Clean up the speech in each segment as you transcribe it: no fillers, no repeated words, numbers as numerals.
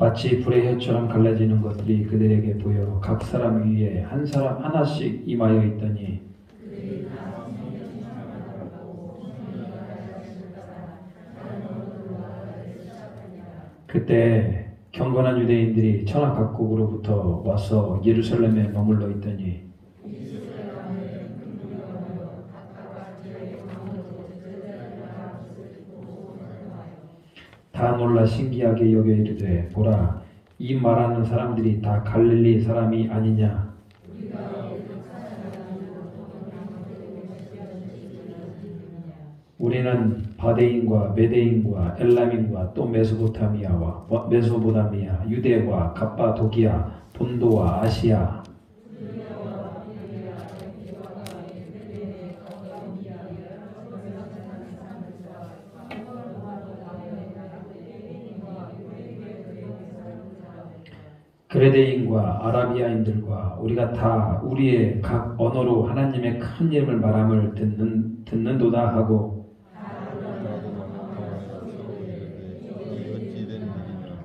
마치 불의 혀처럼 갈라지는 것들이 그들에게 보여 각 사람 위에 한 사람 하나씩 임하여 있더니 그때 경건한 유대인들이 천하 각국으로부터 와서 예루살렘에 머물러 있더니 다 놀라 신기하게 여겨 이르되 보라 이 말하는 사람들이 다 갈릴리 사람이 아니냐. 우리는 바데인과 메데인과 엘람인과 또 메소포타미아, 유대와 갑바도기아, 본도와 아시아 그레데인과 아라비아인들과 우리가 다 우리의 각 언어로 하나님의 큰 이름을 말함을 듣는도다 하고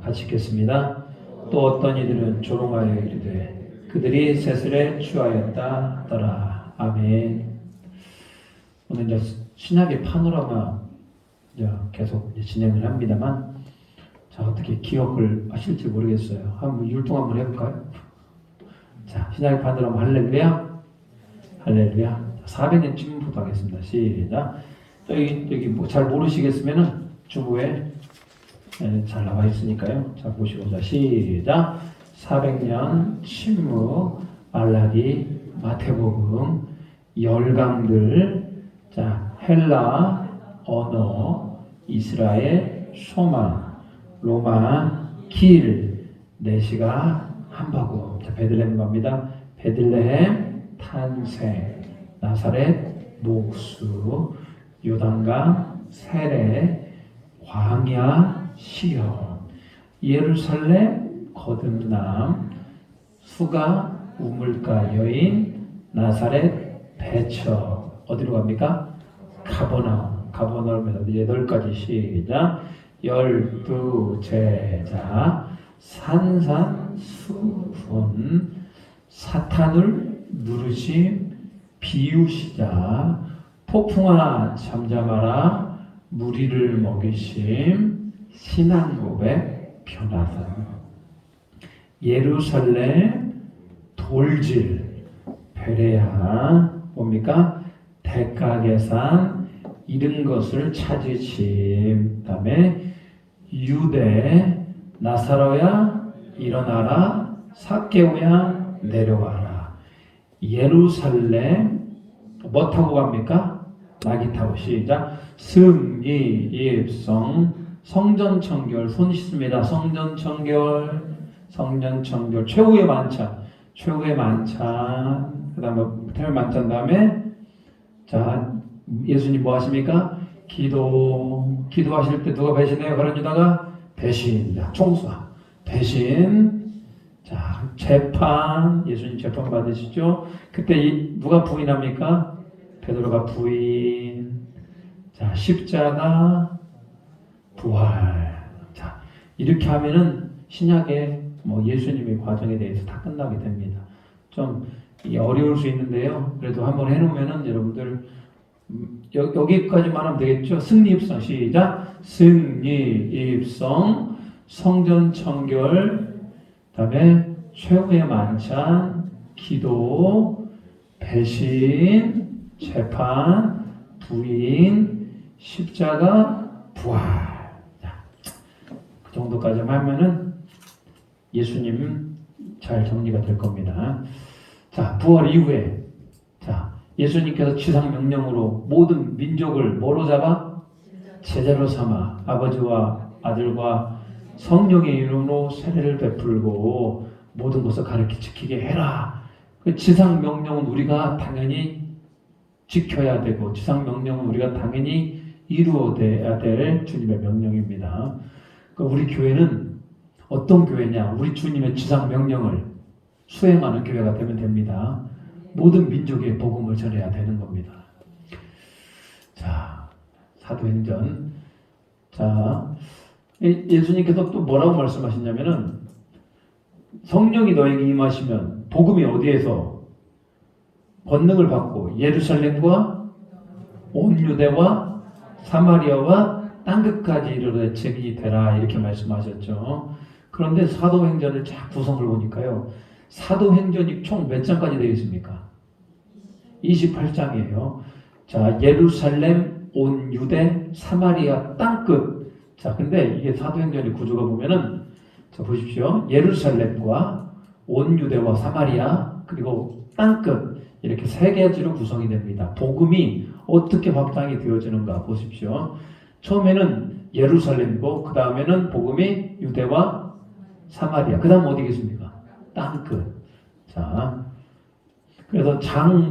같이 읽겠습니다. 또 어떤 이들은 조롱하여 이르되 그들이 세술에 취하였다 하더라. 아멘. 오늘 이제 신약의 파노라마 계속 진행을 합니다만 자, 어떻게 기억을 하실지 모르겠어요. 한번 율동 한번 해볼까요? 자, 신약의 파노라마 할렐루야. 할렐루야. 400년 침묵부터 하겠습니다. 시작. 여기 뭐 잘 모르시겠으면은 주부에 잘 나와 있으니까요. 자, 보시고 자, 시작. 400년 침묵, 말라기, 마태복음, 열강들, 자, 헬라, 언어, 이스라엘, 소망, 로마, 길, 내시가, 한바구. 자, 베들레헴 갑니다. 베들레헴, 탄생, 나사렛, 목수, 요단강, 세례, 광야, 시험, 예루살렘, 거듭남, 수가, 우물가 여인, 나사렛, 배처. 어디로 갑니까? 가버나움에서 8가지 시작. 12 제자, 산산수훈, 사탄을 누르심, 비우시자, 폭풍아 잠잠하라, 무리를 먹이심, 신앙고백, 변화선, 예루살렘, 돌질, 베레아, 뭡니까? 대가계산, 잃은 것을 찾으심. 그 다음에 유대, 나사로야 일어나라, 삭개오야 내려와라. 예루살렘 뭐 타고 갑니까? 나귀 타고. 시작. 승리, 입성, 성전청결. 손 씻습니다. 성전청결, 성전청결. 최후의 만찬, 최후의 만찬. 그 다음에 태울 만찬 다음에 자, 예수님 뭐 하십니까? 기도하실 때 누가 배신해요? 그런 유다가 배신, 총수와 배신. 자, 재판, 예수님 재판 받으시죠? 그때 누가 부인합니까? 베드로가 부인. 자, 십자가, 부활. 자, 이렇게 하면은 신약의 예수님의 과정에 대해서 다 끝나게 됩니다. 좀 어려울 수 있는데요. 그래도 한번 해놓으면은 여러분들 여기까지만 하면 되겠죠. 승리 입성. 시작. 승리 입성, 성전 청결, 다음에 최후의 만찬, 기도, 배신, 재판, 부인, 십자가, 부활. 자, 그 정도까지만 하면은 예수님 잘 정리가 될 겁니다. 자, 부활 이후에 자, 예수님께서 지상 명령으로 모든 민족을 뭐로 잡아? 제자로 삼아 아버지와 아들과 성령의 이름으로 세례를 베풀고 모든 것을 가르쳐 지키게 해라. 그 지상 명령은 우리가 당연히 지켜야 되고 지상 명령은 우리가 당연히 이루어야 될 주님의 명령입니다. 우리 교회는 어떤 교회냐? 우리 주님의 지상 명령을 수행하는 교회가 되면 됩니다. 모든 민족의 복음을 전해야 되는 겁니다. 자, 사도행전. 자, 예수님께서 또 뭐라고 말씀하셨냐면은 성령이 너에게 임하시면 복음이 어디에서 권능을 받고 예루살렘과 온 유대와 사마리아와 땅끝까지 이르러 증인이 되라 이렇게 말씀하셨죠. 그런데 사도행전을 쫙 구성을 보니까요. 사도행전이 총 몇 장까지 되겠습니까? 28장이에요. 자, 예루살렘, 온 유대, 사마리아, 땅끝. 자, 근데 이게 사도행전의 구조가 보면은 자, 보십시오. 예루살렘과 온 유대와 사마리아 그리고 땅끝 이렇게 세 가지로 구성이 됩니다. 복음이 어떻게 확장이 되어지는가 보십시오. 처음에는 예루살렘이고 그 다음에는 복음이 유대와 사마리아 그 다음 어디겠습니까? 땅끝. 자, 그래서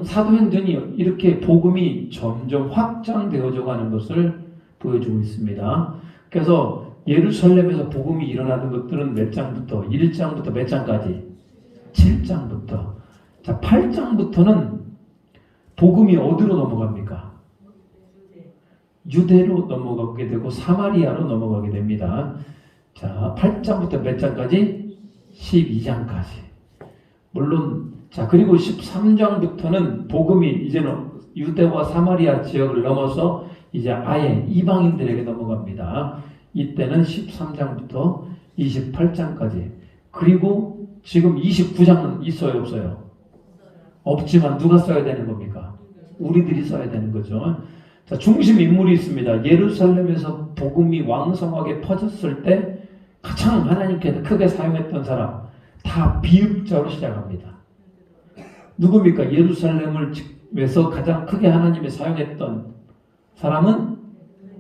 사도행전이 이렇게 복음이 점점 확장되어져 가는 것을 보여주고 있습니다. 그래서 예루살렘에서 복음이 일어나는 것들은 몇 장부터? 1장부터 몇 장까지? 7장부터. 자, 8장부터는 복음이 어디로 넘어갑니까? 유대로 넘어가게 되고 사마리아로 넘어가게 됩니다. 자, 8장부터 몇 장까지? 12장까지. 물론 자, 그리고 13장부터는 복음이 이제는 유대와 사마리아 지역을 넘어서 이제 아예 이방인들에게 넘어갑니다. 이때는 13장부터 28장까지. 그리고 지금 29장은 있어요, 없어요? 없지만 누가 써야 되는 겁니까? 우리들이 써야 되는 거죠. 자, 중심 인물이 있습니다. 예루살렘에서 복음이 왕성하게 퍼졌을 때 가장 하나님께서 크게 사용했던 사람, 다 비읍자로 시작합니다. 누굽니까? 예루살렘에서 가장 크게 하나님이 사용했던 사람은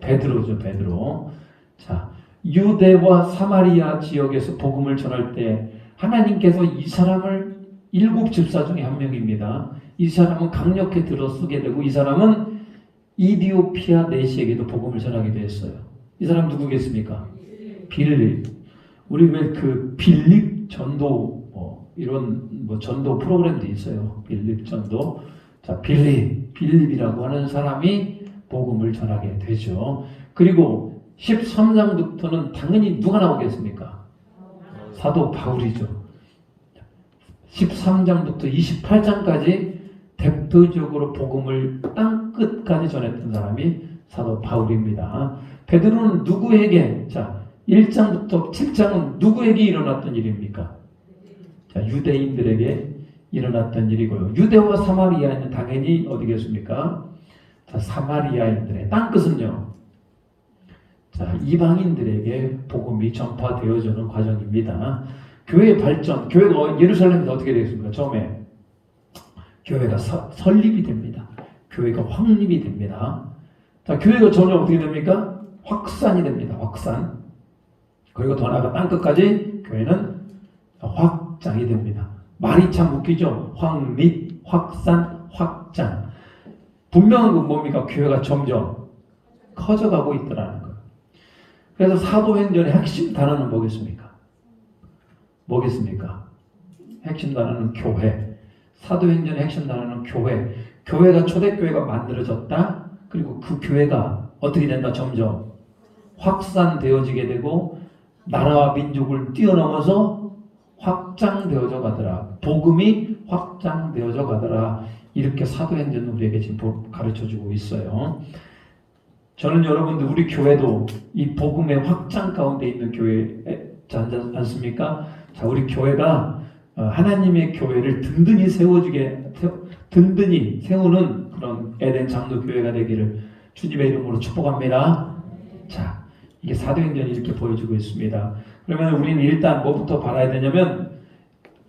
베드로죠, 베드로. 자, 유대와 사마리아 지역에서 복음을 전할 때 하나님께서 이 사람을 7 집사 중에 한 명입니다. 이 사람은 강력히 들어쓰게 되고 이 사람은 이디오피아 내시에게도 복음을 전하게 되었어요. 이 사람 누구겠습니까? 빌립. 우리 왜 그 빌립 전도 이런 전도 프로그램도 있어요. 빌립 전도. 자, 빌립이라고 하는 사람이 복음을 전하게 되죠. 그리고 13장부터는 당연히 누가 나오겠습니까? 사도 바울이죠. 13장부터 28장까지 대표적으로 복음을 땅끝까지 전했던 사람이 사도 바울입니다. 베드로는 누구에게, 자, 1장부터 7장은 누구에게 일어났던 일입니까? 자, 유대인들에게 일어났던 일이고요. 유대와 사마리아는 당연히 어디겠습니까? 자, 사마리아인들의 땅끝은요. 자, 이방인들에게 복음이 전파되어지는 과정입니다. 교회의 발전, 교회가 예루살렘에서 어떻게 되겠습니까? 처음에 교회가 설립이 됩니다. 교회가 확립이 됩니다. 자, 교회가 점점 어떻게 됩니까? 확산이 됩니다. 확산. 그리고 더 나아가 땅끝까지 교회는 확장이 됩니다. 말이 참 웃기죠? 확립, 확산, 확장. 분명한 건 뭡니까? 교회가 점점 커져가고 있더라는 거예요. 그래서 사도행전의 핵심 단어는 뭐겠습니까? 뭐겠습니까? 핵심 단어는 교회. 사도행전의 핵심 단어는 교회. 교회가 초대교회가 만들어졌다. 그리고 그 교회가 어떻게 된다? 점점 확산되어지게 되고 나라와 민족을 뛰어넘어서 확장되어져 가더라. 복음이 확장되어져 가더라. 이렇게 사도행전은 우리에게 지금 가르쳐주고 있어요. 저는 여러분들 우리 교회도 이 복음의 확장 가운데 있는 교회지 않습니까? 자, 우리 교회가 하나님의 교회를 든든히 세우는 그런 에덴 장로 교회가 되기를 주님의 이름으로 축복합니다. 자, 이게 사도행전이 이렇게 보여주고 있습니다. 그러면 우리는 일단 뭐부터 봐야 되냐면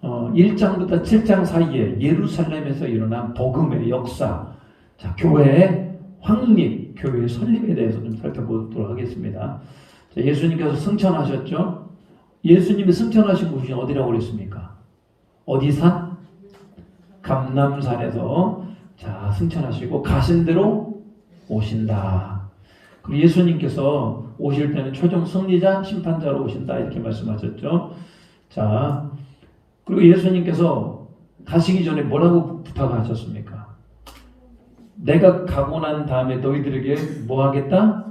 1장부터 7장 사이에 예루살렘에서 일어난 복음의 역사, 자, 교회의 확립, 교회의 설립에 대해서 좀 살펴보도록 하겠습니다. 자, 예수님께서 승천하셨죠? 예수님이 승천하신 곳이 어디라고 그랬습니까? 어디 산? 감람산에서 자, 승천하시고 가신 대로 오신다. 그리고 예수님께서 오실 때는 최종 승리자, 심판자로 오신다 이렇게 말씀하셨죠. 자, 그리고 예수님께서 가시기 전에 뭐라고 부탁하셨습니까? 내가 가고 난 다음에 너희들에게 뭐 하겠다?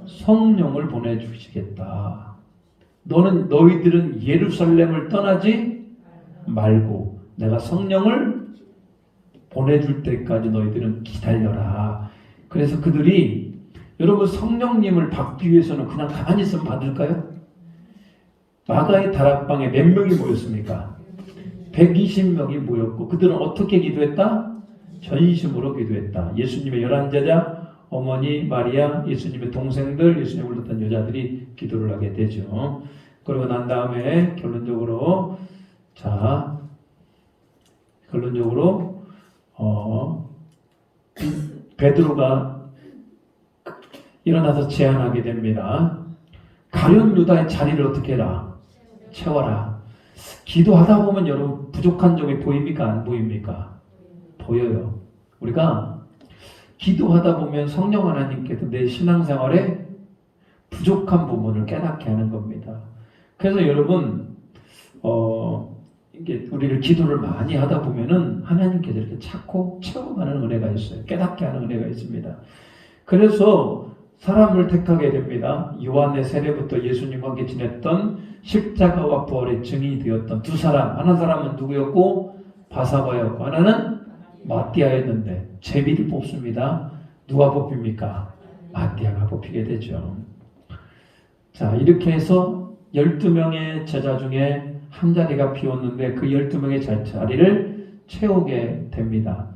성령을 보내주시겠다. 너희들은 예루살렘을 떠나지 말고 내가 성령을 보내줄 때까지 너희들은 기다려라. 그래서 그들이 여러분 성령님을 받기 위해서는 그냥 가만히 있으면 받을까요? 마가의 다락방에 몇 명이 모였습니까? 120명이 모였고 그들은 어떻게 기도했다? 전심으로 기도했다. 예수님의 11제자, 어머니 마리아, 예수님의 동생들, 예수님을 불렀던 여자들이 기도를 하게 되죠. 그러고 난 다음에 결론적으로 베드로가 일어나서 제안하게 됩니다. 가룟 유다의 자리를 어떻게 해라? 채워라. 기도하다 보면 여러분 부족한 점이 보입니까? 안 보입니까? 보여요. 우리가 기도하다 보면 성령 하나님께서 내 신앙생활에 부족한 부분을 깨닫게 하는 겁니다. 그래서 여러분 이게 우리를 기도를 많이 하다 보면은 하나님께서 이렇게 찾고 채워가는 은혜가 있어요. 깨닫게 하는 은혜가 있습니다. 그래서 사람을 택하게 됩니다. 요한의 세례부터 예수님과 함께 지냈던 십자가와 부활의 증인이 되었던 두 사람. 한 사람은 누구였고? 바사바였고 하나는 마띠아였는데 제비를 뽑습니다. 누가 뽑힙니까? 마띠아가 뽑히게 되죠. 자, 이렇게 해서 12명의 제자 중에 한 자리가 비었는데 그 12명의 자리를 채우게 됩니다.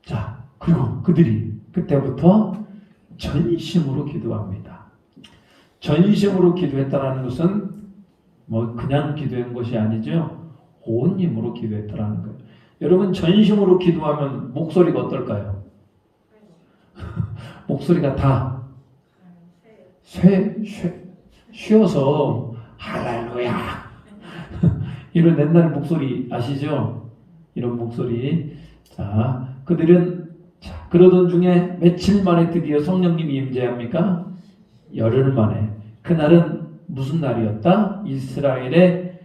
자, 그리고 그들이 그때부터 전심으로 기도합니다. 전심으로 기도했다라는 것은 뭐 그냥 기도한 것이 아니죠. 온 힘으로 기도했다라는 거예요. 여러분 전심으로 기도하면 목소리가 어떨까요? 목소리가 다 쉬어서 할렐루야 이런 옛날 목소리 아시죠? 이런 목소리. 자, 그들은 그러던 중에 며칠 만에 드디어 성령님이 임재합니까? 열흘 만에. 그날은 무슨 날이었다? 이스라엘의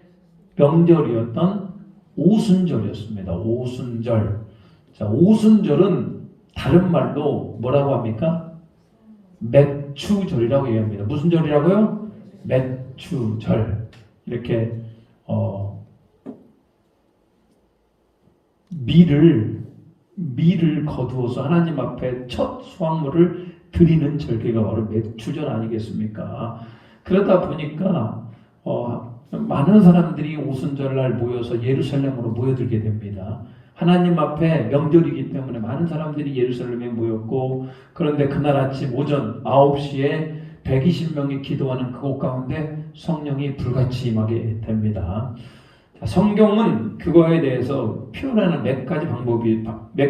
명절이었던 오순절이었습니다. 오순절. 자, 오순절은 다른 말로 뭐라고 합니까? 맥추절이라고 얘기합니다. 무슨 절이라고요? 맥추절. 이렇게 밀을 거두어서 하나님 앞에 첫 수확물을 드리는 절기가 바로 맥추절 아니겠습니까? 그러다 보니까 많은 사람들이 오순절날 모여서 예루살렘으로 모여들게 됩니다. 하나님 앞에 명절이기 때문에 많은 사람들이 예루살렘에 모였고, 그런데 그날 아침 오전 9시에 120명이 기도하는 그곳 가운데 성령이 불같이 임하게 됩니다. 성경은 그거에 대해서 표현하는 몇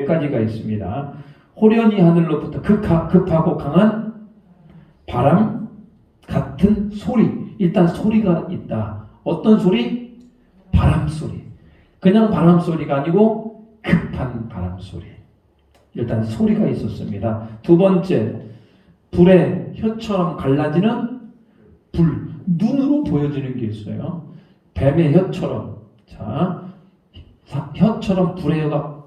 가지가 있습니다. 호련히 하늘로부터 급하고 강한 바람 같은 소리. 일단 소리가 있다. 어떤 소리? 바람 소리. 그냥 바람 소리가 아니고 급한 바람 소리. 일단 소리가 있었습니다. 두 번째, 불의 혀처럼 갈라지는 불. 눈으로 보여지는 게 있어요. 뱀의 혀처럼. 자, 혀처럼 불의 혀가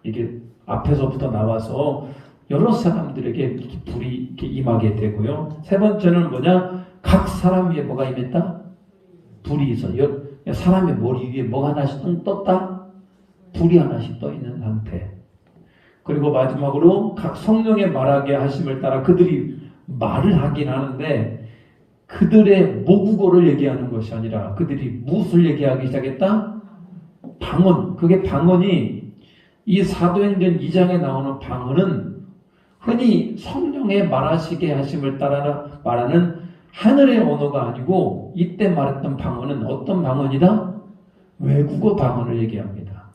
이렇게 앞에서부터 나와서 여러 사람들에게 이렇게 불이 이렇게 임하게 되고요. 세 번째는 뭐냐? 각 사람 위에 뭐가 임했다? 불이 있어요. 사람의 머리 위에 뭐가 하나씩 뚱 떴다? 불이 하나씩 떠 있는 상태. 그리고 마지막으로 각 성령의 말하게 하심을 따라 그들이 말을 하긴 하는데 그들의 모국어를 얘기하는 것이 아니라 그들이 무엇을 얘기하기 시작했다? 방언. 그게 방언이 이 사도행전 2장에 나오는 방언은 흔히 성령의 말하시게 하심을 따라 말하는 하늘의 언어가 아니고 이때 말했던 방언은 어떤 방언이다? 외국어 방언을 얘기합니다.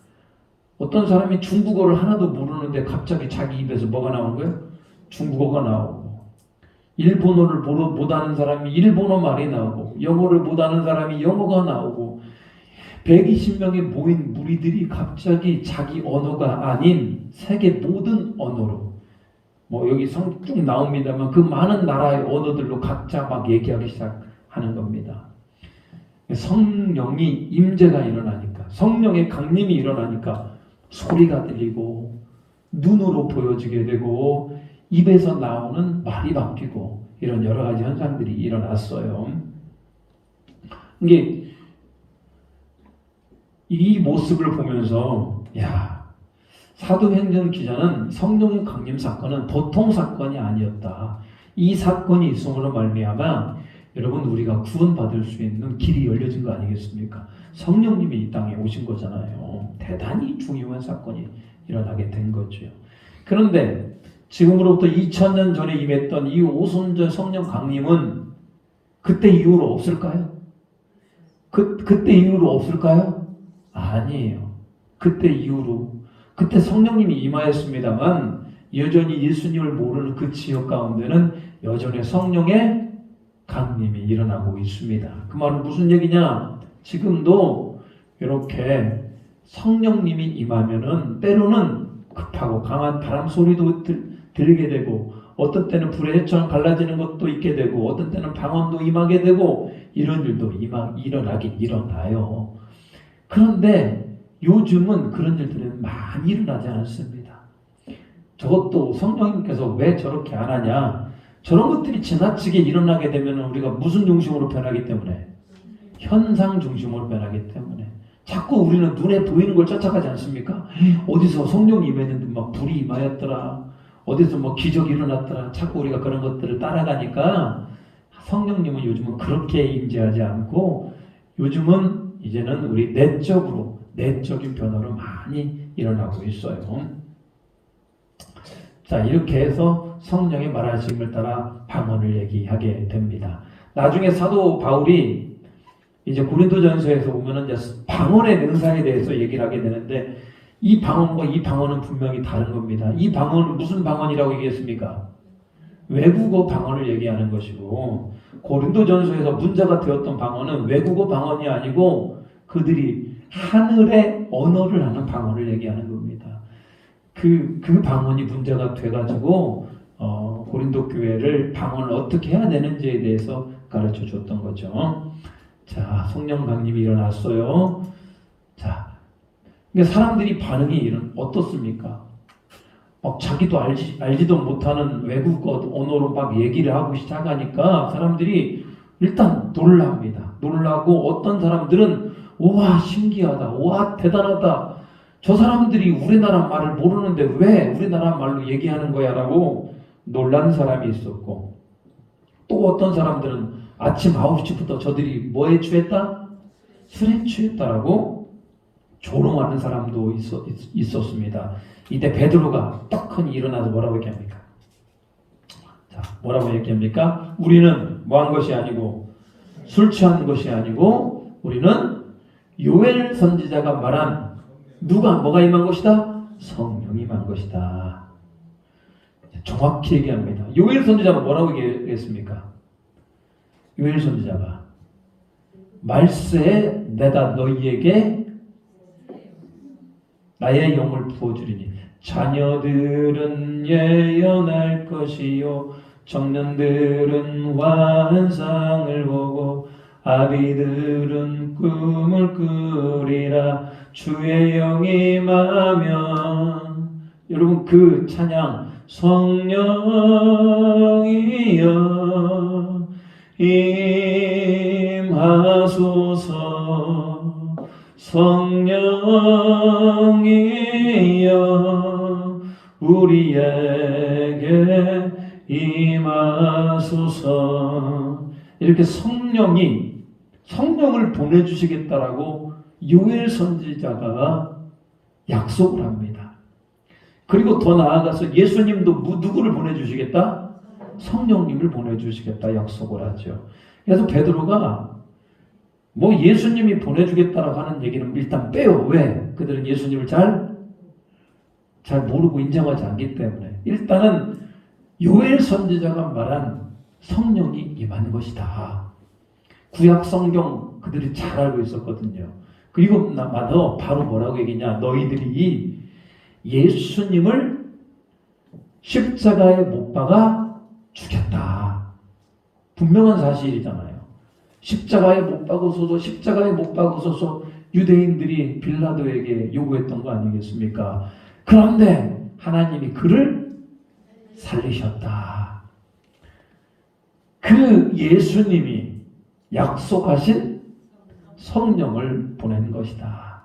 어떤 사람이 중국어를 하나도 모르는데 갑자기 자기 입에서 뭐가 나오는 거예요? 중국어가 나오고, 일본어를 못하는 사람이 일본어 말이 나오고, 영어를 못하는 사람이 영어가 나오고, 120명의 모인 무리들이 갑자기 자기 언어가 아닌 세계 모든 언어로, 뭐 여기 쭉 나옵니다만 그 많은 나라의 언어들로 각자 막 얘기하기 시작하는 겁니다. 성령이 임재가 일어나니까, 성령의 강림이 일어나니까 소리가 들리고 눈으로 보여지게 되고 입에서 나오는 말이 바뀌고 이런 여러 가지 현상들이 일어났어요. 이게 이 모습을 보면서 야, 사도행전 기자는 성령의 강림 사건은 보통 사건이 아니었다. 이 사건이 있음으로 말미암아 여러분 우리가 구원받을 수 있는 길이 열려진 거 아니겠습니까? 성령님이 이 땅에 오신 거잖아요. 대단히 중요한 사건이 일어나게 된 거죠. 그런데 지금으로부터 2000년 전에 임했던 이 오순절 성령 강림은 그때 이후로 없을까요? 그때 이후로 없을까요? 아니에요. 그때 이후로 그때 성령님이 임하였습니다만 여전히 예수님을 모르는 그 지역 가운데는 여전히 성령의 강림이 일어나고 있습니다. 그 말은 무슨 얘기냐? 지금도 이렇게 성령님이 임하면은 때로는 급하고 강한 바람 소리도 들리게 되고 어떤 때는 불의 햇처럼 갈라지는 것도 있게 되고 어떤 때는 방언도 임하게 되고 이런 일도 일어나긴 일어나요. 그런데 요즘은 그런 일들은 많이 일어나지 않습니다. 저것도 성령님께서 왜 저렇게 안 하냐? 저런 것들이 지나치게 일어나게 되면 우리가 무슨 중심으로 변하기 때문에? 현상 중심으로 변하기 때문에 자꾸 우리는 눈에 보이는 걸 쫓아가지 않습니까? 어디서 성령이 임했는데 막 불이 임하였더라. 어디서 뭐 기적이 일어났더라. 자꾸 우리가 그런 것들을 따라가니까 성령님은 요즘은 그렇게 임재하지 않고 요즘은 이제는 우리 내적인 변화로 많이 일어나고 있어요. 자, 이렇게 해서 성령의 말하심을 따라 방언을 얘기하게 됩니다. 나중에 사도 바울이 이제 고린도전서에서 보면은 이제 방언의 능사에 대해서 얘기를 하게 되는데 이 방언과 이 방언은 분명히 다른 겁니다. 이 방언은 무슨 방언이라고 얘기했습니까? 외국어 방언을 얘기하는 것이고 고린도전서에서 문제가 되었던 방언은 외국어 방언이 아니고 그들이 하늘의 언어를 하는 방언을 얘기하는 겁니다. 그 방언이 문제가 돼가지고 고린도 교회를 방언을 어떻게 해야 되는지에 대해서 가르쳐 줬던 거죠. 자, 성령 강림이 일어났어요. 자, 그러니까 사람들이 반응이 어떻습니까? 막 자기도 알지도 못하는 외국어 언어로 막 얘기를 하고 시작하니까 사람들이 일단 놀랍니다. 놀라고 어떤 사람들은 와 신기하다, 와 대단하다. 저 사람들이 우리나라 말을 모르는데 왜 우리나라 말로 얘기하는 거야? 라고 놀란 사람이 있었고 또 어떤 사람들은 아침 9시부터 저들이 뭐에 취했다? 술에 취했다라고 조롱하는 사람도 있었습니다. 이때 베드로가 떡하니 일어나서 뭐라고 얘기합니까? 자, 뭐라고 얘기합니까? 우리는 뭐 한 것이 아니고 술 취한 것이 아니고 우리는 요엘 선지자가 말한 누가 뭐가 임한 것이다? 성령이 임한 것이다. 정확히 얘기합니다. 요엘 선지자가 뭐라고 얘기했습니까? 요엘 선지자가 말세에 내가 너희에게 나의 영을 부어주리니 자녀들은 예언할 것이요 청년들은 환상을 보고 아비들은 꿈을 꾸리라. 주의 영이 임하면 여러분 그 찬양 성령이여 임하소서 성령이여 우리에게 임하소서. 이렇게 성령을 보내주시겠다라고 요엘 선지자가 약속을 합니다. 그리고 더 나아가서 예수님도 누구를 보내주시겠다? 성령님을 보내주시겠다 약속을 하죠. 그래서 베드로가 뭐 예수님이 보내주겠다라고 하는 얘기는 일단 빼요. 왜? 그들은 예수님을 잘 모르고 인정하지 않기 때문에 일단은 요엘 선지자가 말한 성령이 임한 것이다. 구약 성경 그들이 잘 알고 있었거든요. 그리고 나서 바로 뭐라고 얘기냐? 너희들이 예수님을 십자가에 못 박아 죽였다. 분명한 사실이잖아요. 십자가에 못 박으소서 유대인들이 빌라도에게 요구했던 거 아니겠습니까? 그런데 하나님이 그를 살리셨다. 그 예수님이 약속하신 성령을 보낸 것이다.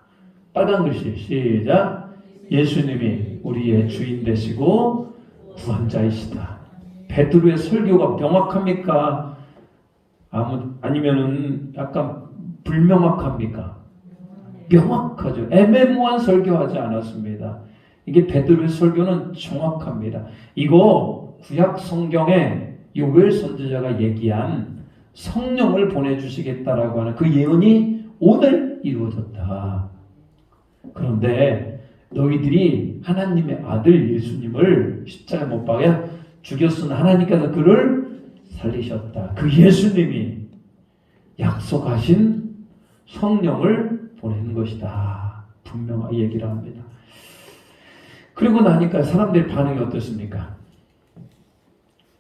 빨간 글씨 시작. 예수님이 우리의 주인 되시고 구원자이시다. 베드로의 설교가 명확합니까? 아니면은 약간 불명확합니까? 명확하죠. 애매모호한 설교하지 않았습니다. 이게 베드로의 설교는 정확합니다. 이거 구약 성경에 요엘 선지자가 얘기한 성령을 보내주시겠다라고 하는 그 예언이 오늘 이루어졌다. 그런데 너희들이 하나님의 아들 예수님을 십자가 못 박아 죽였으나 하나님께서 그를 살리셨다. 그 예수님이 약속하신 성령을 보내는 것이다. 분명하게 얘기를 합니다. 그리고 나니까 사람들의 반응이 어떻습니까?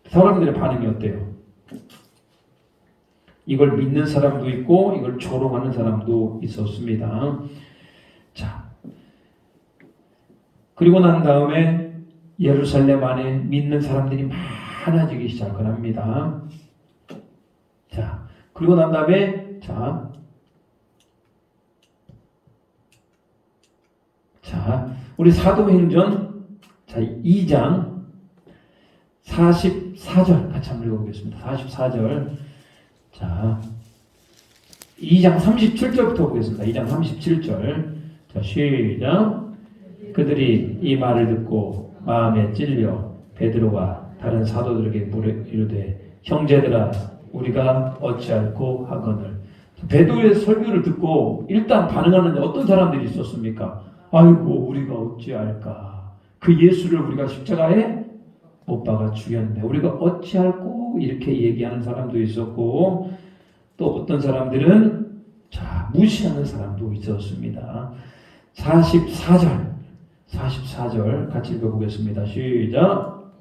사람들의 반응이 어때요? 이걸 믿는 사람도 있고 이걸 조롱하는 사람도 있었습니다. 자, 그리고 난 다음에 예루살렘 안에 믿는 사람들이 많아지기 시작을 합니다. 자, 그리고 난 다음에 자, 우리 사도행전 2장 44절 같이 한번 읽어보겠습니다. 44절. 자, 2장 37절부터 보겠습니다. 2장 37절. 자, 시작. 그들이 이 말을 듣고 마음에 찔려 베드로와 다른 사도들에게 이르되 형제들아 우리가 어찌할꼬 하거늘. 베드로의 설교를 듣고 일단 반응하는 어떤 사람들이 있었습니까? 아이고 우리가 어찌할까. 그 예수를 우리가 십자가에 못 박아 죽였는데 우리가 어찌할꼬 이렇게 얘기하는 사람도 있었고 또 어떤 사람들은 무시하는 사람도 있었습니다. 44절 같이 읽어보겠습니다. 시작.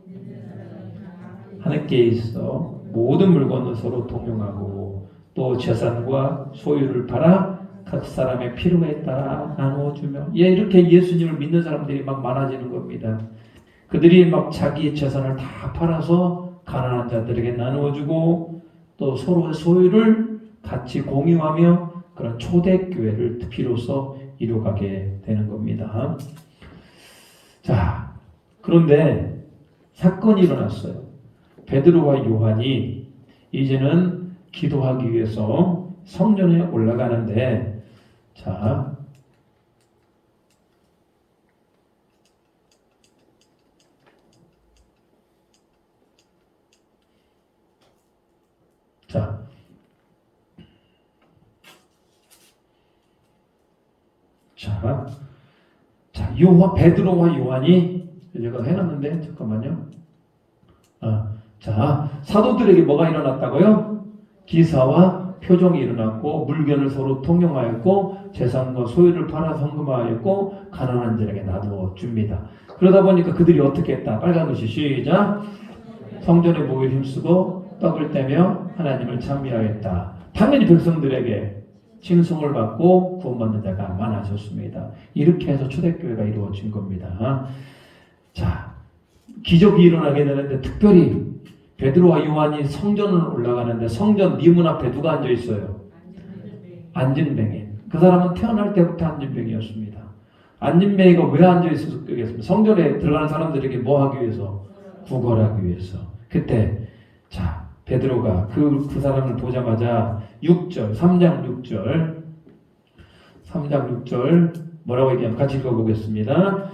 하나님께 있어 모든 물건을 서로 동용하고 또 재산과 소유를 팔아 각 사람의 필요에 따라 나누어주며 이렇게 예수님을 믿는 사람들이 막 많아지는 겁니다. 그들이 막 자기의 재산을 다 팔아서 가난한 자들에게 나누어주고 또 서로의 소유를 같이 공유하며 그런 초대교회를 비로소 이루어가게 되는 겁니다. 자, 그런데 사건이 일어났어요. 베드로와 요한이 이제는 기도하기 위해서 성전에 올라가는데 베드로와 요한이 제가 해놨는데 잠깐만요. 사도들에게 뭐가 일어났다고요? 기사와 표정이 일어났고 물건을 서로 통용하였고 재산과 소유를 팔아 헌금하였고 가난한 자에게 나누어 줍니다. 그러다 보니까 그들이 어떻게 했다? 빨간 글씨 시작. 성전에 모여 힘쓰고 떡을 떼며 하나님을 찬미하였다. 당연히 백성들에게 칭송을 받고 구원받는 자가 많아졌습니다. 이렇게 해서 초대교회가 이루어진 겁니다. 자, 기적이 일어나게 되는데 특별히 베드로와 요한이 성전을 올라가는데 성전 네 문 앞에 누가 앉아 있어요? 안진뱅이. 그 사람은 태어날 때부터 안진뱅이였습니다. 안진뱅이가 왜 앉아 있었겠습니까? 성전에 들어가는 사람들에게 뭐 하기 위해서? 구걸하기 위해서. 그때 베드로가 그 사람을 보자마자 3장 6절 뭐라고 얘기하면 같이 읽어보겠습니다.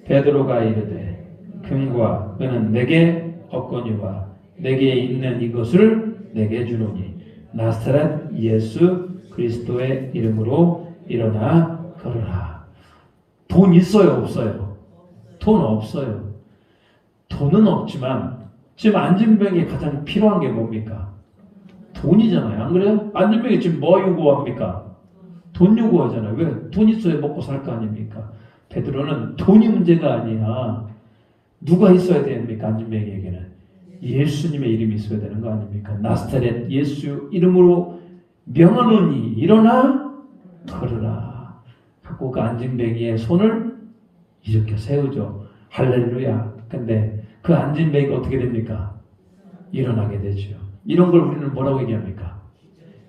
베드로가 이르되 금과 은은 내게 없거니와 내게 있는 이것을 내게 주노니 나사렛 예수 그리스도의 이름으로 일어나 걸어라. 돈 있어요 없어요? 돈 없어요. 돈은 없지만 지금 안진뱅이에 가장 필요한 게 뭡니까? 돈이잖아요. 안 그래요? 안진뱅이 지금 뭐 요구합니까? 돈 요구하잖아요. 왜? 돈 있어야 먹고 살 거 아닙니까? 베드로는 돈이 문제가 아니야. 누가 있어야 됩니까? 안진뱅이에게는 예수님의 이름이 있어야 되는 거 아닙니까? 나사렛 예수 이름으로 명하노니 일어나 걸으라 하고 그 안진뱅이의 손을 이렇게 세우죠. 할렐루야. 근데 그 안진뱅이가 어떻게 됩니까? 일어나게 되죠. 이런 걸 우리는 뭐라고 얘기합니까?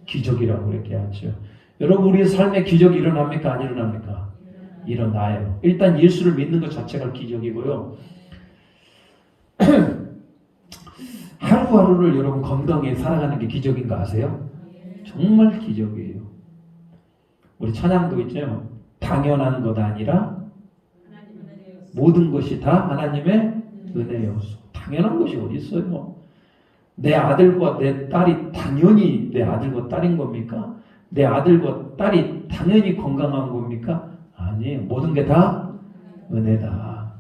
기적이라고 얘기하죠. 여러분, 우리의 삶에 기적이 일어납니까? 안 일어납니까? 일어나요. 일단 예수를 믿는 것 자체가 기적이고요. 하루하루를 여러분 건강에 살아가는 게 기적인 거 아세요? 정말 기적이에요. 우리 찬양도 있죠. 당연한 것 아니라 모든 것이 다 하나님의 은혜였어. 당연한 것이 어디 있어요? 내 아들과 내 딸이 당연히 내 아들과 딸인 겁니까? 내 아들과 딸이 당연히 건강한 겁니까? 아니에요. 모든 게 다 은혜다.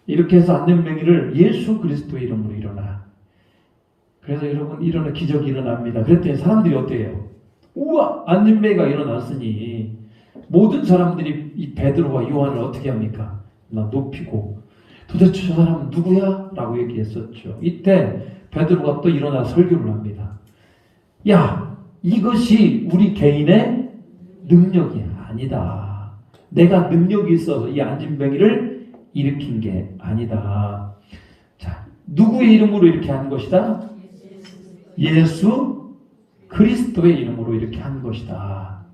이렇게 해서 안전뱅이를 예수 그리스도의 이름으로 일어나. 그래서 여러분, 일어나 기적이 일어납니다. 그랬더니 사람들이 어때요? 우와, 안전뱅이가 일어났으니 모든 사람들이 이 베드로와 요한을 어떻게 합니까? 높이고, 도대체 저 사람은 누구야? 라고 얘기했었죠. 이때 베드로가 또 일어나 설교를 합니다. 야, 이것이 우리 개인의 능력이 아니다. 내가 능력이 있어서 이 안진뱅이를 일으킨 게 아니다. 자, 누구의 이름으로 이렇게 한 것이다? 예수 그리스도의 이름으로 이렇게 한 것이다.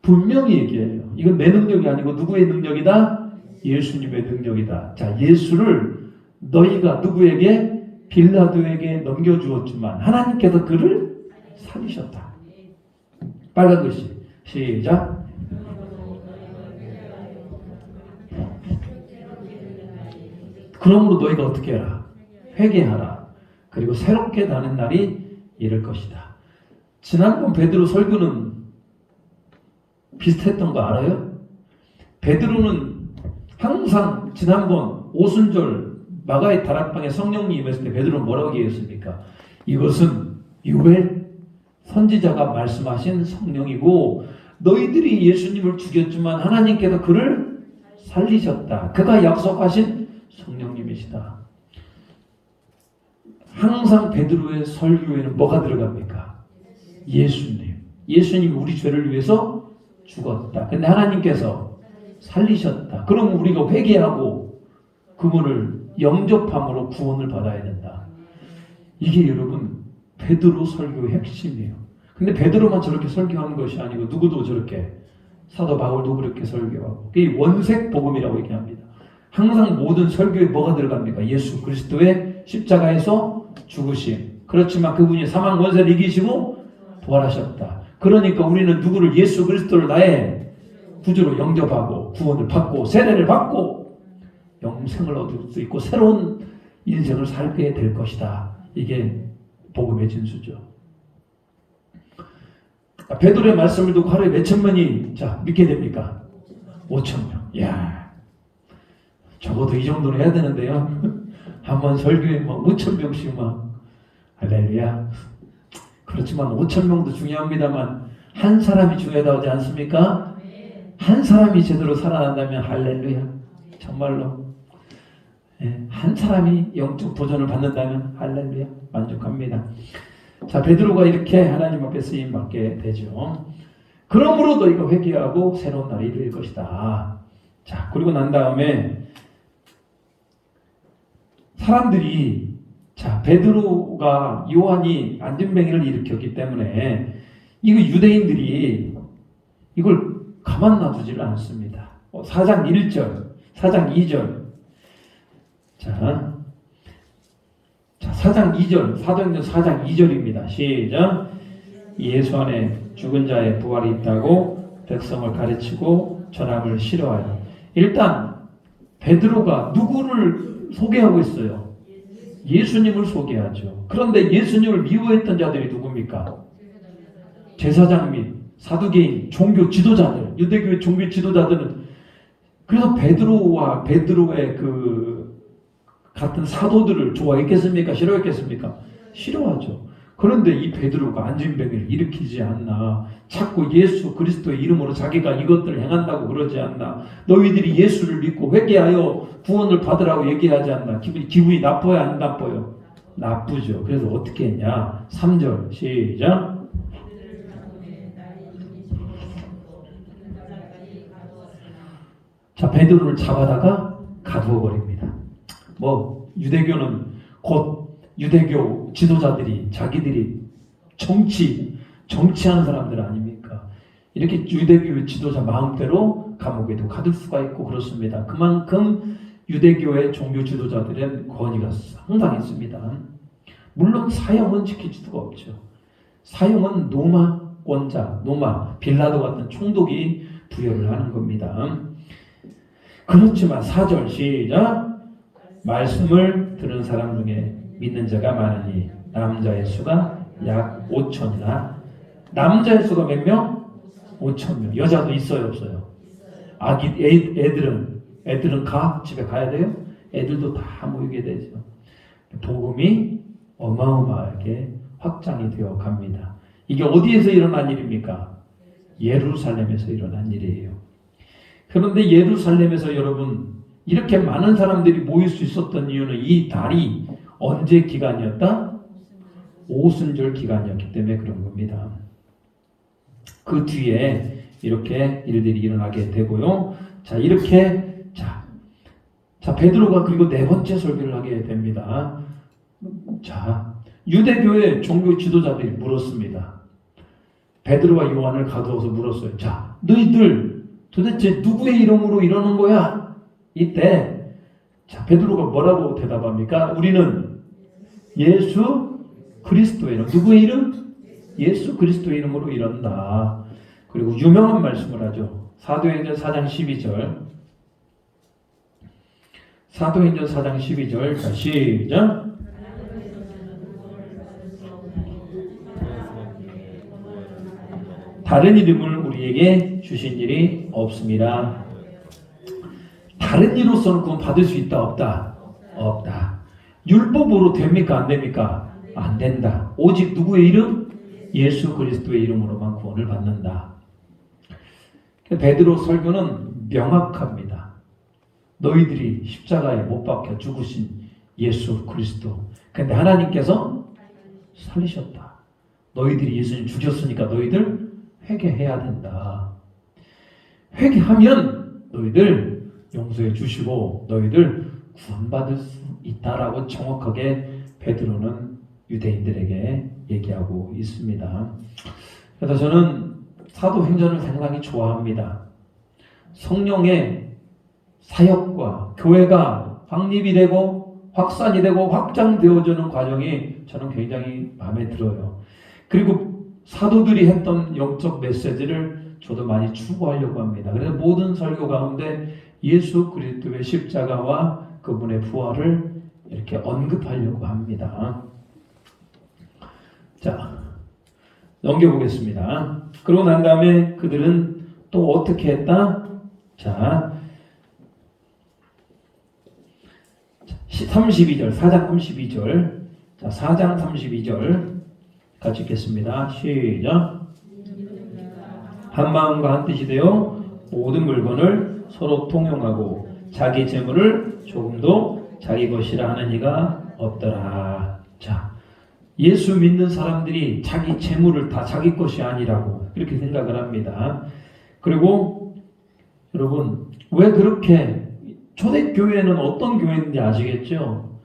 분명히 얘기해요. 이건 내 능력이 아니고 누구의 능력이다? 예수님의 능력이다. 자, 예수를 너희가 누구에게? 빌라도에게 넘겨주었지만 하나님께서 그를 살리셨다. 빨간 글씨 시작. 그러므로 너희가 어떻게 해라? 회개하라. 그리고 새롭게 나는 날이 이를 것이다. 지난번 베드로 설교는 비슷했던 거 알아요? 베드로는 항상 지난번 오순절 마가의 다락방에 성령이 임했을 때 베드로는 뭐라고 얘기했습니까? 이것은 요엘 선지자가 말씀하신 성령이고 너희들이 예수님을 죽였지만 하나님께서 그를 살리셨다. 그가 약속하신 성령님이시다. 항상 베드로의 설교에는 뭐가 들어갑니까? 예수님. 예수님이 우리 죄를 위해서 죽었다. 근데 하나님께서 살리셨다. 그럼 우리가 회개하고 그분을 영접함으로 구원을 받아야 된다. 이게 여러분 베드로 설교의 핵심이에요. 근데 베드로만 저렇게 설교하는 것이 아니고 누구도 저렇게, 사도 바울도 그렇게 설교하고, 이 원색 복음이라고 얘기합니다. 항상 모든 설교에 뭐가 들어갑니까? 예수 그리스도의 십자가에서 죽으심. 그렇지만 그분이 사망 원세를 이기시고 부활하셨다. 그러니까 우리는 누구를? 예수 그리스도를 나의 구주로 영접하고 구원을 받고 세례를 받고 영생을 얻을 수 있고 새로운 인생을 살게 될 것이다. 이게 복음의 진수죠. 베드로의 말씀을 듣고 하루에 몇천 명이 믿게 됩니까? 5천 명. 이야, 적어도 이 정도는 해야 되는데요. 한번 설교에 5천 명씩 할렐루야. 그렇지만 5천 명도 중요합니다만 한 사람이 중요하다고 하지 않습니까? 한 사람이 제대로 살아난다면 할렐루야. 정말로 한 사람이 영적 도전을 받는다면 할렐루야. 만족합니다. 자, 베드로가 이렇게 하나님 앞에 쓰임 받게 되죠. 그러므로 너희가 회개하고 새로운 날이 이룰 것이다. 자, 그리고 난 다음에 사람들이, 베드로가 요한이 안진뱅이를 일으켰기 때문에 이거 유대인들이 이걸 가만 놔두지를 않습니다. 4장 1절, 4장 2절. 자, 4장 2절, 사도행전 4장 2절입니다. 시작. 예수 안에 죽은 자의 부활이 있다고 백성을 가르치고 전함을 싫어하여. 일단 베드로가 누구를 소개하고 있어요? 예수님을 소개하죠. 그런데 예수님을 미워했던 자들이 누굽니까? 제사장 및 사두개인, 종교 지도자들, 유대교의 종교 지도자들은, 그래서 베드로와 베드로의 같은 사도들을 좋아했겠습니까? 싫어했겠습니까? 싫어하죠. 그런데 이 베드로가 안진뱅이를 일으키지 않나. 자꾸 예수 그리스도의 이름으로 자기가 이것들을 행한다고 그러지 않나. 너희들이 예수를 믿고 회개하여 구원을 받으라고 얘기하지 않나. 기분이 나빠요? 안 나빠요? 나쁘죠. 그래서 어떻게 했냐. 3절 시작. 자, 베드로를 잡아다가 가두어 버립니다. 유대교는 곧 유대교 지도자들이 자기들이 정치하는 사람들 아닙니까? 이렇게 유대교 지도자 마음대로 감옥에도 가둘 수가 있고 그렇습니다. 그만큼 유대교의 종교 지도자들은 권위가 상당히 있습니다. 물론 사형은 지킬 수가 없죠. 사형은 로마 빌라도 같은 총독이 부여를 하는 겁니다. 그렇지만 4절 시작. 말씀을 들은 사람 중에 믿는 자가 많으니 남자의 수가 약 5천이나. 남자의 수가 몇 명? 5천 명. 여자도 있어요, 없어요? 애들은 집에 가야 돼요? 애들도 다 모이게 되죠. 복음이 어마어마하게 확장이 되어 갑니다. 이게 어디에서 일어난 일입니까? 예루살렘에서 일어난 일이에요. 그런데 예루살렘에서 여러분 이렇게 많은 사람들이 모일 수 있었던 이유는 이 달이 언제 기간이었다? 오순절 기간이었기 때문에 그런 겁니다. 그 뒤에 이렇게 일들이 일어나게 되고요. 자, 이렇게 베드로가 그리고 네 번째 설교를 하게 됩니다. 자, 유대교의 종교 지도자들이 물었습니다. 베드로와 요한을 가두어서 물었어요. 자, 너희들 도대체 누구의 이름으로 이러는 거야? 이때 베드로가 뭐라고 대답합니까? 우리는 예수 그리스도의 이름. 누구의 이름? 예수 그리스도의 이름으로 이런다. 그리고 유명한 말씀을 하죠. 사도행전 4장 12절. 사도행전 4장 12절. 자, 시작. 다른 이름을 우리에게 주신 일이 없습니다. 다른 이로서는 구원 받을 수 있다, 없다? 없다. 율법으로 됩니까, 안 됩니까? 안 된다. 오직 누구의 이름? 예수 그리스도의 이름으로만 구원을 받는다. 베드로 설교는 명확합니다. 너희들이 십자가에 못 박혀 죽으신 예수 그리스도. 근데 하나님께서 살리셨다. 너희들이 예수님 죽였으니까 너희들 회개해야 된다. 회개하면 너희들 용서해 주시고 너희들 구원받을 수 있다라고 정확하게 베드로는 유대인들에게 얘기하고 있습니다. 그래서 저는 사도행전을 상당히 좋아합니다. 성령의 사역과 교회가 확립이 되고 확산이 되고 확장되어지는 과정이 저는 굉장히 마음에 들어요. 그리고 사도들이 했던 영적 메시지를 저도 많이 추구하려고 합니다. 그래서 모든 설교 가운데 예수 그리스도의 십자가와 그분의 부활을 이렇게 언급하려고 합니다. 자, 넘겨보겠습니다. 그러고 난 다음에 그들은 또 어떻게 했다? 자, 32절, 4장 32절. 자, 4장 32절. 같이 읽겠습니다. 시작. 한 마음과 한 뜻이 되어 모든 물건을 서로 통용하고 자기 재물을 조금도 자기 것이라 하는 이가 없더라. 자, 예수 믿는 사람들이 자기 재물을 다 자기 것이 아니라고 그렇게 생각을 합니다. 그리고 여러분 왜 그렇게 초대교회는 어떤 교회인지 아시겠죠?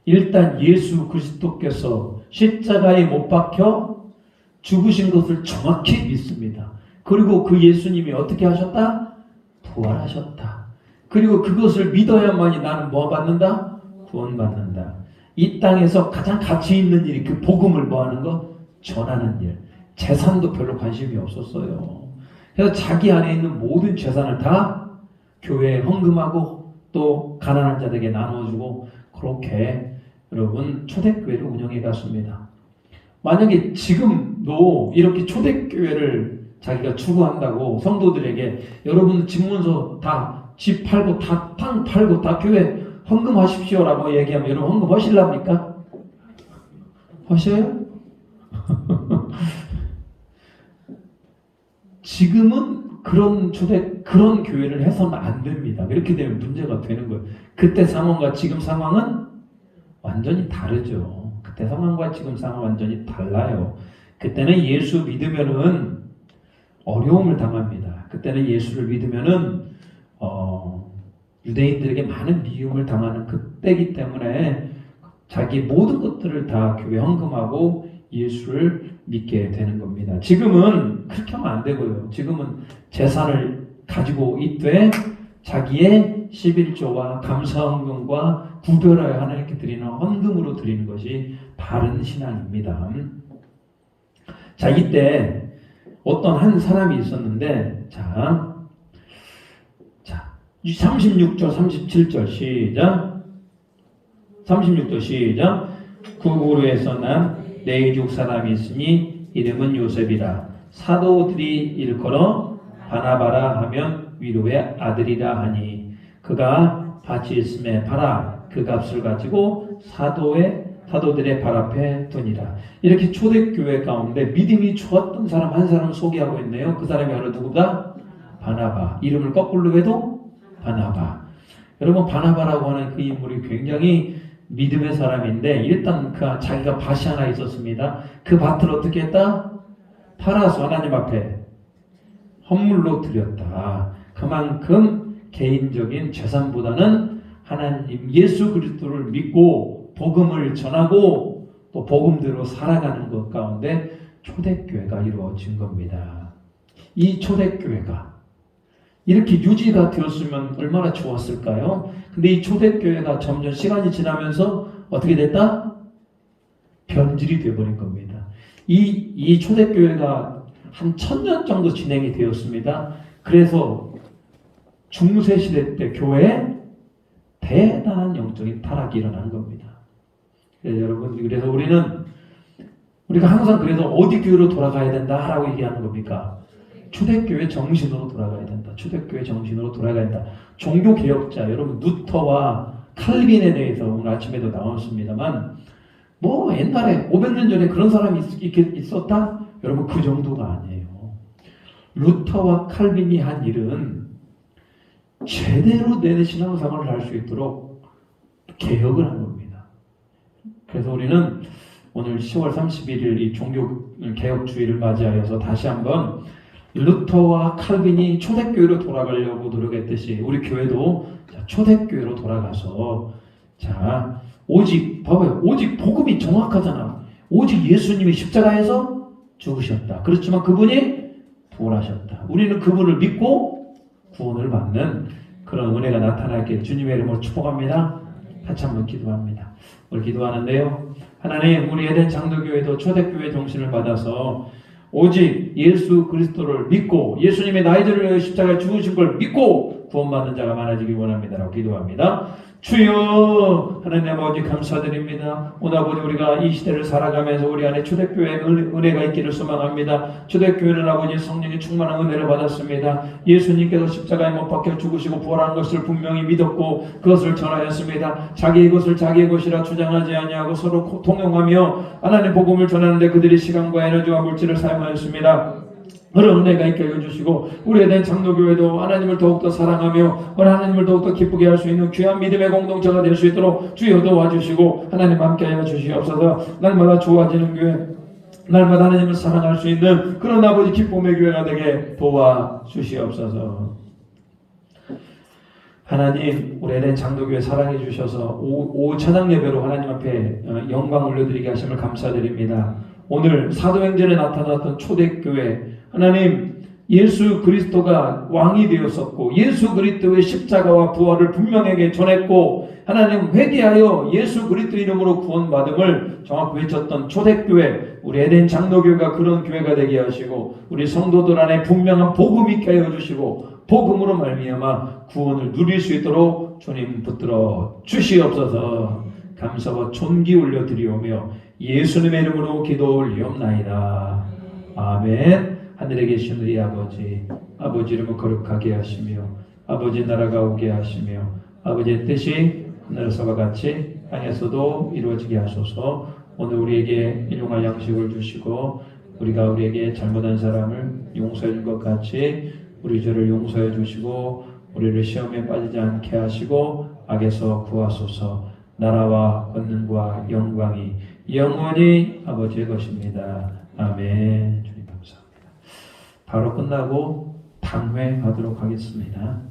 일단 예수 그리스도께서 십자가에 못 박혀 죽으신 것을 정확히 믿습니다. 그리고 그 예수님이 어떻게 하셨다? 부활하셨다. 그리고 그것을 믿어야만이 나는 뭐 받는다? 구원받는다. 이 땅에서 가장 가치 있는 일이 그 복음을 뭐 하는 거? 전하는 일. 재산도 별로 관심이 없었어요. 그래서 자기 안에 있는 모든 재산을 다 교회에 헌금하고 또 가난한 자들에게 나눠주고 그렇게 여러분 초대교회를 운영해 갔습니다. 만약에 지금도 이렇게 초대교회를 자기가 추구한다고 성도들에게 여러분 집문서 다 집 팔고 다 땅 팔고 다 교회 헌금하십시오라고 얘기하면 여러분 헌금하실랍니까? 하셔요? 지금은 그런 교회를 해서는 안 됩니다. 이렇게 되면 문제가 되는 거예요. 그때 상황과 지금 상황은 완전히 다르죠. 그때 상황과 지금 상황 완전히 달라요. 그때는 예수 믿으면은 어려움을 당합니다. 그때는 예수를 믿으면은 유대인들에게 많은 미움을 당하는 그때이기 때문에 자기 모든 것들을 다 교회 헌금하고 예수를 믿게 되는 겁니다. 지금은 그렇게 하면 안 되고요. 지금은 재산을 가지고 있되 자기의 11조와 감사헌금과 구별하여 하나님께 드리는 헌금으로 드리는 것이 바른 신앙입니다. 자, 이때 어떤 한 사람이 있었는데, 자 36절 37절 시작. 36절 시작. 구구르에서 난 레위족 사람이 있으니 이름은 요셉이라. 사도들이 일컬어 바나바라 하면 위로의 아들이라 하니 그가 밭이 있음에 팔아 그 값을 가지고 사도들의 발 앞에 두니라. 이렇게 초대교회 가운데 믿음이 좋았던 사람 한 사람을 소개하고 있네요. 그 사람이 바로 누구다? 바나바. 이름을 거꾸로 해도 바나바. 여러분, 바나바라고 하는 그 인물이 굉장히 믿음의 사람인데, 일단 자기가 밭이 하나 있었습니다. 그 밭을 어떻게 했다? 팔아서 하나님 앞에 헌물로 드렸다. 그만큼 개인적인 재산보다는 하나님 예수 그리스도를 믿고 복음을 전하고 또 복음대로 살아가는 것 가운데 초대교회가 이루어진 겁니다. 이 초대교회가 이렇게 유지가 되었으면 얼마나 좋았을까요? 근데 이 초대교회가 점점 시간이 지나면서 어떻게 됐다? 변질이 되어버린 겁니다. 이 초대교회가 한 1000년 정도 진행이 되었습니다. 그래서 중세시대 때 교회에 대단한 영적인 타락이 일어난 겁니다. 그래서 여러분, 그래서 우리가 항상 그래서 어디 교회로 돌아가야 된다라고 얘기하는 겁니까? 초대교회 정신으로 돌아가야 된다. 초대교회 정신으로 돌아가야 된다. 종교개혁자, 여러분, 루터와 칼빈에 대해서 오늘 아침에도 나왔습니다만, 뭐 옛날에 500년 전에 그런 사람이 있었다? 여러분, 그 정도가 아니에요. 루터와 칼빈이 한 일은 제대로 내 신앙생활을 할 수 있도록 개혁을 한 겁니다. 그래서 우리는 오늘 10월 31일 이 종교개혁주의를 맞이하여서 다시 한번 루터와 칼빈이 초대교회로 돌아가려고 노력했듯이 우리 교회도 초대교회로 돌아가서 오직 봐봐요. 오직 복음이 정확하잖아. 오직 예수님이 십자가에서 죽으셨다. 그렇지만 그분이 부활하셨다. 우리는 그분을 믿고 구원을 받는 그런 은혜가 나타나게 주님의 이름으로 축복합니다. 같이 한번 기도합니다. 오늘 기도하는데요. 하나님, 우리 에덴 장로교회도 초대교회 정신을 받아서 오직 예수 그리스도를 믿고 예수님의 나이들을 위해 십자가에 죽으신 걸 믿고 구원받는 자가 많아지길 원합니다라고 기도합니다. 주여, 하나님 아버지 감사드립니다. 오늘 아버지 우리가 이 시대를 살아가면서 우리 안에 초대교회의 은혜가 있기를 소망합니다. 초대교회는 아버지 성령이 충만한 은혜를 받았습니다. 예수님께서 십자가에 못 박혀 죽으시고 부활한 것을 분명히 믿었고 그것을 전하였습니다. 자기의 것을 자기의 것이라 주장하지 아니하고 서로 통용하며 하나님 복음을 전하는데 그들이 시간과 에너지와 물질을 사용하였습니다. 그런 은혜가 있게 해주시고 우리에 대한 장로교회도 하나님을 더욱더 사랑하며 하나님을 더욱더 기쁘게 할 수 있는 귀한 믿음의 공동체가 될 수 있도록 주여 도와주시고 하나님 함께하여 주시옵소서. 날마다 좋아지는 교회, 날마다 하나님을 사랑할 수 있는 그런 아버지 기쁨의 교회가 되게 도와주시옵소서. 하나님, 우리 에덴 장로교회 사랑해 주셔서 오후 찬양 예배로 하나님 앞에 영광 올려드리게 하심을 감사드립니다. 오늘 사도행전에 나타났던 초대교회, 하나님 예수 그리스도가 왕이 되었었고 예수 그리스도의 십자가와 부활을 분명하게 전했고 하나님 회개하여 예수 그리스도 이름으로 구원받음을 정확히 외쳤던 초대교회, 우리 에덴 장로교회가 그런 교회가 되게 하시고 우리 성도들 안에 분명한 복음이 있게 하여 주시고 복음으로 말미암아 구원을 누릴 수 있도록 주님 붙들어 주시옵소서. 감사와 존귀 올려드리오며 예수님의 이름으로 기도 올리옵나이다. 아멘. 하늘에 계신 우리 아버지, 아버지 이름을 거룩하게 하시며 아버지 나라가 오게 하시며 아버지의 뜻이 하늘에서와 같이 땅에서도 이루어지게 하소서. 오늘 우리에게 일용할 양식을 주시고 우리가 우리에게 잘못한 사람을 용서해 준 것 같이 우리 죄를 용서해 주시고 우리를 시험에 빠지지 않게 하시고 악에서 구하소서. 나라와 권능과 영광이 영원히 아버지의 것입니다. 아멘. 주님 감사합니다. 바로 끝나고 당회하도록 하겠습니다.